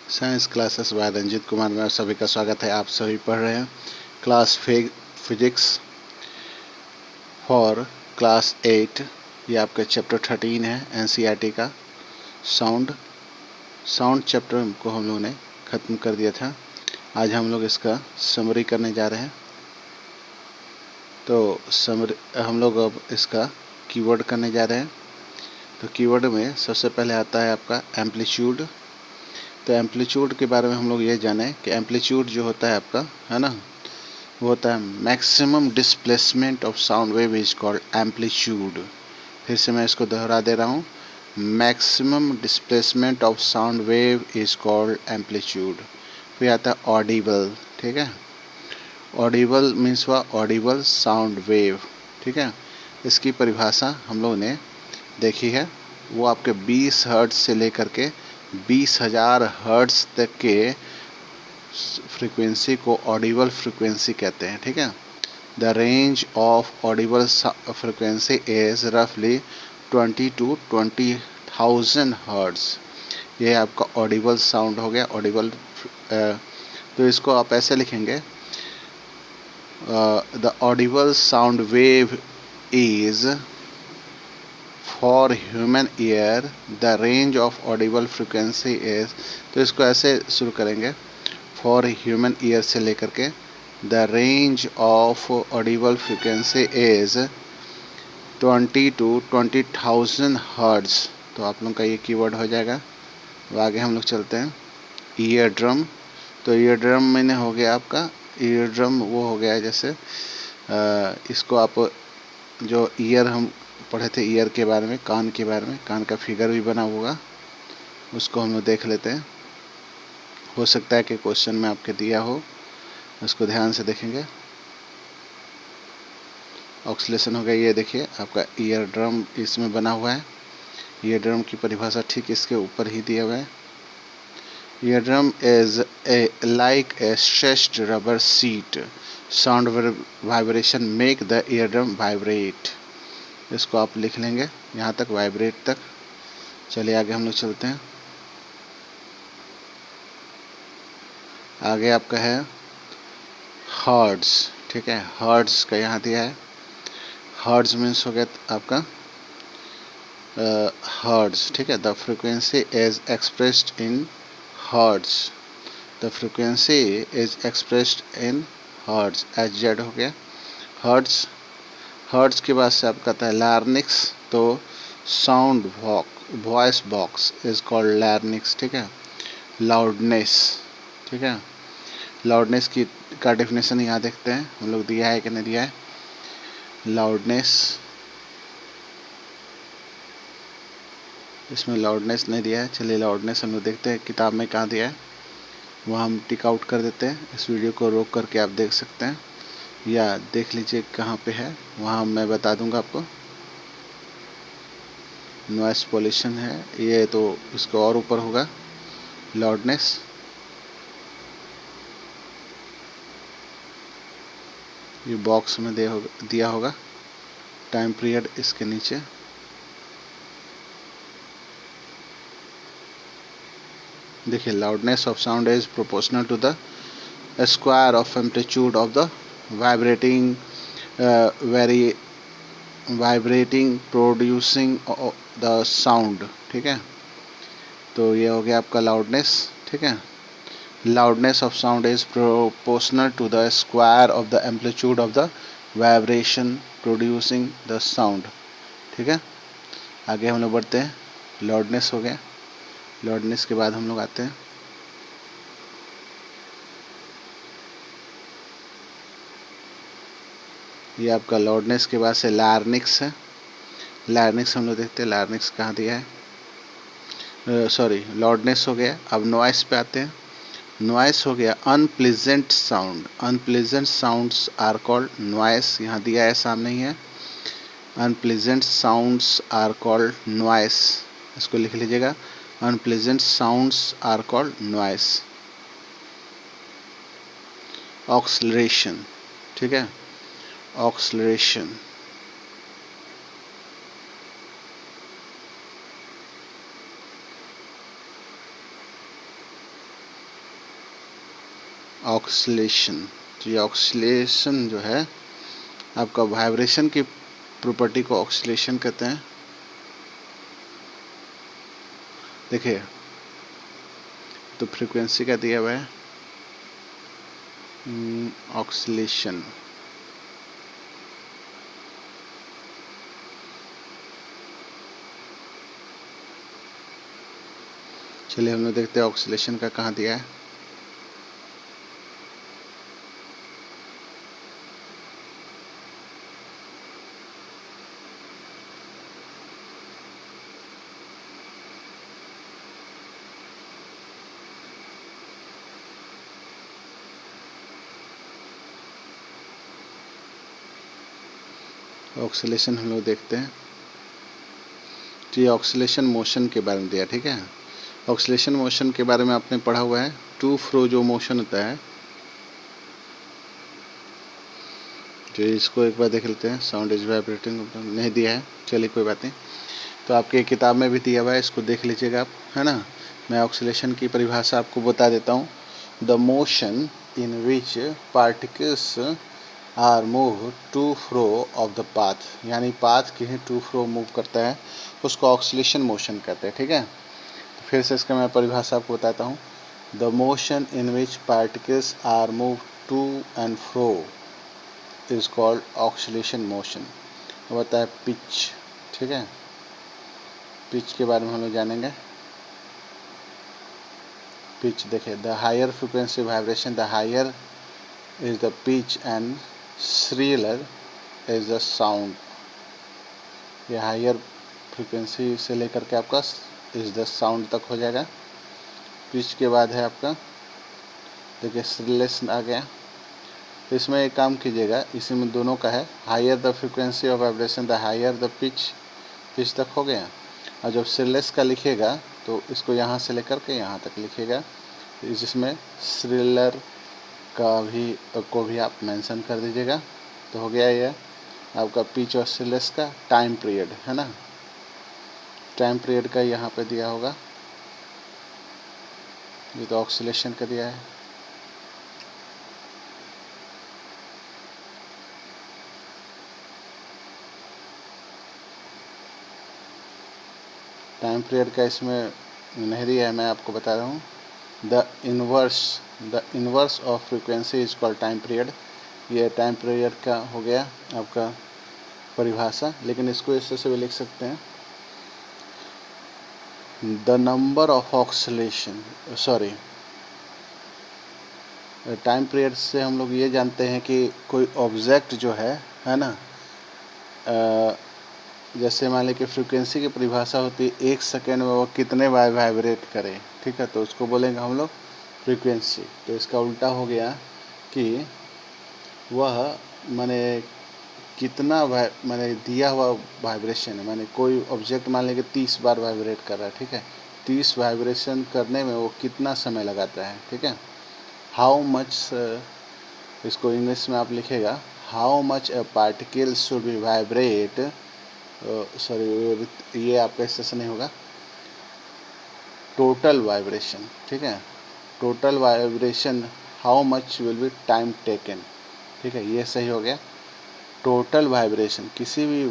Science classes by Ranjeet Kumar में सभी का स्वागत है। आप सभी पढ़ रहे हैं क्लास फिजिक्स फॉर क्लास 8। ये आपका चैप्टर 13 है एनसीईआरटी का। साउंड चैप्टर को हम लोगों ने ख़त्म कर दिया था। आज हम लोग इसका समरी करने जा रहे हैं। तो समरी हम लोग अब इसका कीवर्ड करने जा रहे हैं। तो कीवर्ड में सबसे पहले आता है आपका एम्पलीट्यूड। तो एम्पलीट्यूड के बारे में हम लोग ये जाने कि एम्पलीट्यूड जो होता है आपका, है ना, वो होता है maximum displacement of sound wave is called amplitude. फिर से मैं इसको दोहरा दे रहा हूँ, maximum displacement of sound wave is called amplitude. फिर आता है ऑडिबल। ठीक है, ऑडिबल मीन्स हुआ ऑडिबल साउंड वेव। ठीक है, इसकी परिभाषा हम लोग ने देखी है। वो आपके 20 हर्ट्ज से लेकर के 20,000 हर्ट्ज तक के फ्रीक्वेंसी को ऑडिबल फ्रीक्वेंसी कहते हैं। ठीक है, the range of Audible frequency is रफली 20 to 20,000 हर्ट्ज। ये आपका ऑडिबल साउंड हो गया, ऑडिबल। तो इसको आप ऐसे लिखेंगे, the Audible sound wave is for human ear the range of Audible frequency is. तो इसको ऐसे शुरू करेंगे, फॉर ह्यूमन ईयर से लेकर के the range of Audible frequency is 20 to 20,000 hertz. तो आप लोग का ये कीवर्ड हो जाएगा। अब आगे हम लोग चलते हैं, ईयर ड्रम। तो ईयर ड्रम मैंने हो गया आपका, ईयर ड्रम वो हो गया जैसे इसको आप जो ईयर हम पढ़े थे, ईयर के बारे में, कान के बारे में, कान का फिगर भी बना होगा, उसको हम लोग देख लेते हैं। हो सकता है कि क्वेश्चन में आपके दिया हो, उसको ध्यान से देखेंगे। ऑक्सीलेशन हो गया, ये देखिए आपका ईयर ड्रम इसमें बना हुआ है। ईयर ड्रम की परिभाषा ठीक इसके ऊपर ही दिया हुआ है। Ear drum is a like a stretched rubber seat, sound vibration make the ear drum vibrate. इसको आप लिख लेंगे यहाँ तक, वाइब्रेट तक। चलिए आगे हम लोग चलते हैं। आगे आपका है हर्ट्ज। ठीक है, हर्ट्ज का यहाँ दिया है। हर्ट्ज मीन्स हो गया आपका हर्ट्ज। ठीक है, the frequency is expressed in hertz. The frequency is expressed in hertz, H Z हो गया हर्ट्ज। हर्ट्ज के बाद से आपका आता है लार्निक्स। तो sound voice box is called larynx. ठीक है, लाउडनेस। ठीक है, लाउडनेस की का डेफिनेशन यहाँ देखते हैं हम लोग, दिया है कि नहीं दिया है। लाउडनेस, इसमें लाउडनेस नहीं दिया है। चलिए लाउडनेस हम लोग देखते हैं किताब में कहाँ दिया है, वहाँ हम टिक आउट कर देते हैं। इस वीडियो को रोक करके आप देख सकते हैं, या देख लीजिए कहाँ पे है, वहाँ मैं बता दूंगा आपको। नॉइस पॉल्यूशन है ये, तो इसको और ऊपर होगा लाउडनेस। ये बॉक्स में दिया होगा टाइम पीरियड इसके नीचे। देखिए, loudness of sound is proportional to the square of amplitude of the vibrating vibrating producing the sound. ठीक है, तो ये हो गया आपका लाउडनेस। ठीक है, loudness of sound is proportional to the square of the amplitude of the vibration producing the sound। ठीक है, आगे हम लोग बढ़ते हैं। लाउडनेस हो गया, लाउडनेस के बाद हम लोग आते हैं ये आपका लाउडनेस के बाद से लार्निक्स है। लार्निक्स हम लोग देखते हैं, लार्निक्स कहाँ दिया है, सॉरी, लाउडनेस हो गया। अब नॉइस पे आते हैं। नॉइस हो गया unpleasant sound. Unpleasant sounds are called noise, यहाँ दिया है, सामने ही है। Unpleasant sounds are called noise, इसको लिख लीजिएगा, unpleasant sounds are called noise. Acceleration. ठीक है, ऑक्सीलरेशन, ऑक्सीलेशन। तो ये ऑक्सीलेशन जो है आपका वाइब्रेशन की प्रॉपर्टी को ऑक्सीलेशन कहते हैं। देखिए तो फ्रीक्वेंसी का दिया हुआ है ऑक्सीलेशन। चलिए हम लोग देखते हैं ऑक्सीलेशन का कहाँ दिया है। ऑक्सीलेशन हम लोग देखते हैं। तो ये ऑक्सीलेशन मोशन के बारे में दिया, ठीक है। ऑक्सीलेशन मोशन के बारे में आपने पढ़ा हुआ है। टू फ्रो जो मोशन होता है, तो इसको एक बार देख लेते हैं। साउंड इज वाइब्रेटिंग नहीं दिया है, चलिए कोई बात नहीं। तो आपके किताब में भी दिया हुआ है, इसको देख लीजिएगा आप, है ना। मैं ऑक्सीलेशन की परिभाषा आपको बता देता हूँ। The motion in which particles are move to fro of the path, यानी पाथ कहीं टू फ्रो मूव करता है, उसको ऑक्सीलेशन मोशन कहते हैं, ठीक है। तो फिर से इसका मैं परिभाषा आपको बताता हूँ। The motion in which particles are move to and fro is called oscillation motion. होता है पिच, ठीक है। पिच के बारे में हम लोग जानेंगे। पिच देखिए, the higher frequency vibration, the higher is the pitch and shriller is the sound. ये हायर फ्रिक्वेंसी से लेकर के आपका इज द साउंड तक हो जाएगा। पिच के बाद है आपका देखिए श्रीलेस आ गया। तो इसमें एक काम कीजिएगा, इसी में दोनों का है। Higher the frequency of vibration, the higher the pitch, pitch तक हो गया। और जब श्रीलेस का लिखिएगा तो इसको यहाँ से लेकर के यहाँ तक लिखिएगा, जिसमें श्रीलर को भी आप मेंशन कर दीजिएगा। तो हो गया ये आपका पिच और श्रीलेस का टाइम पीरियड, है ना। टाइम पीरियड का यहाँ पे दिया होगा, ये तो ऑक्सीलेशन का दिया है। टाइम पीरियड का इसमें नहीं दिया है, मैं आपको बता रहा हूँ। The inverse of frequency is called time period. ये टाइम पीरियड का हो गया आपका परिभाषा, लेकिन इसको इस तरह से भी लिख सकते हैं। The number of oscillation, sorry, time period से हम लोग ये जानते हैं कि कोई ऑब्जेक्ट जो है ना, जैसे मान लीजिए कि फ्रीक्वेंसी की परिभाषा होती है 1 सेकेंड में वो कितने बार वाइब्रेट करे, ठीक है। तो उसको बोलेंगे हम लोग फ्रीक्वेंसी। तो इसका उल्टा हो गया कि वह माने कितना माने दिया हुआ वाइब्रेशन है, माने कोई ऑब्जेक्ट मान लीजिए 30 बार वाइब्रेट कर रहा है, ठीक है। 30 वाइब्रेशन करने में वो कितना समय लगाता है, ठीक है। हाउ मच, इसको इंग्लिश में आप लिखेगा, how much a particle should be vibrate, sorry ये आपका इससे से नहीं होगा, टोटल वाइब्रेशन, ठीक है। Total vibration how much will be time taken, ठीक है, ये सही हो गया। टोटल वाइब्रेशन, किसी भी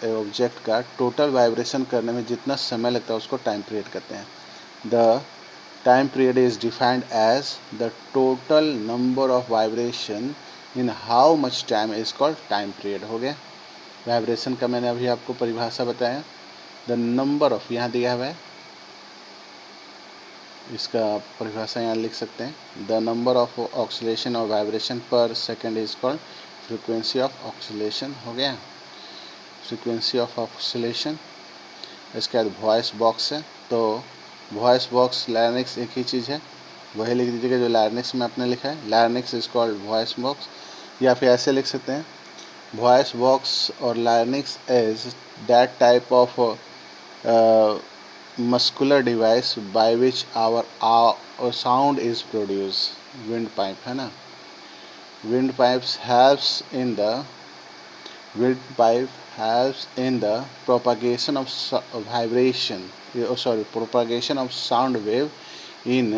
ऑब्जेक्ट का टोटल वाइब्रेशन करने में जितना समय लगता है उसको टाइम पीरियड कहते हैं। The time period is defined as the total number of vibration in how much time is called time period, हो गया। वाइब्रेशन का मैंने अभी आपको परिभाषा बताया। द नंबर ऑफ यहाँ दिया हुआ है, इसका परिभाषा यहाँ लिख सकते हैं। द नंबर ऑफ ऑक्सीलेशन और वाइब्रेशन पर second is called frequency of oscillation, हो गया। Frequency of oscillation. इसके बाद वॉइस बॉक्स है, तो वॉइस बॉक्स लार्निक्स एक ही चीज़ है, वही लिख दीजिएगा जो लार्निक्स में आपने लिखा है। Larynx is called voice box, या फिर ऐसे लिख सकते हैं वॉइस बॉक्स और larynx is that type of muscular device by which our sound is produced. Windpipe है ना, windpipes helps in the propagation of vibration, propagation of sound wave in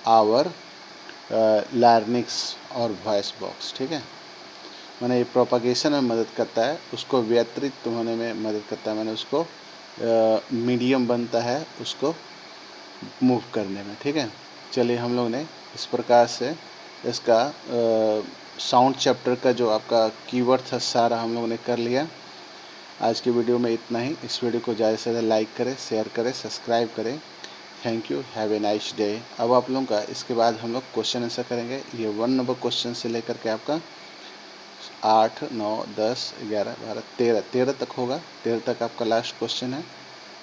our लार्निक्स और वॉइस बॉक्स। ठीक है, मैंने ये propagation में मदद करता है, उसको वितरित होने में मदद करता है, मैंने उसको मीडियम बनता है उसको मूव करने में। ठीक है, चलिए हम लोग ने इस प्रकार से इसका साउंड चैप्टर का जो आपका कीवर्ड था सारा हम लोगों ने कर लिया। आज की वीडियो में इतना ही। इस वीडियो को ज़्यादा से ज़्यादा लाइक करें, शेयर करें, सब्सक्राइब करें। Thank you, have a nice day. अब आप लोगों का इसके बाद हम लोग क्वेश्चन आंसर करेंगे। ये 1 नंबर क्वेश्चन से लेकर के आपका 8, 9, 10, 11, 12, 13 तक होगा। 13 तक आपका लास्ट क्वेश्चन है,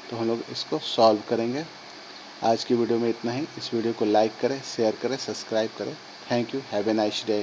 तो हम लोग इसको सॉल्व करेंगे। आज की वीडियो में इतना ही। इस वीडियो को लाइक करें, शेयर करें, सब्सक्राइब करें। Thank you, have a nice day.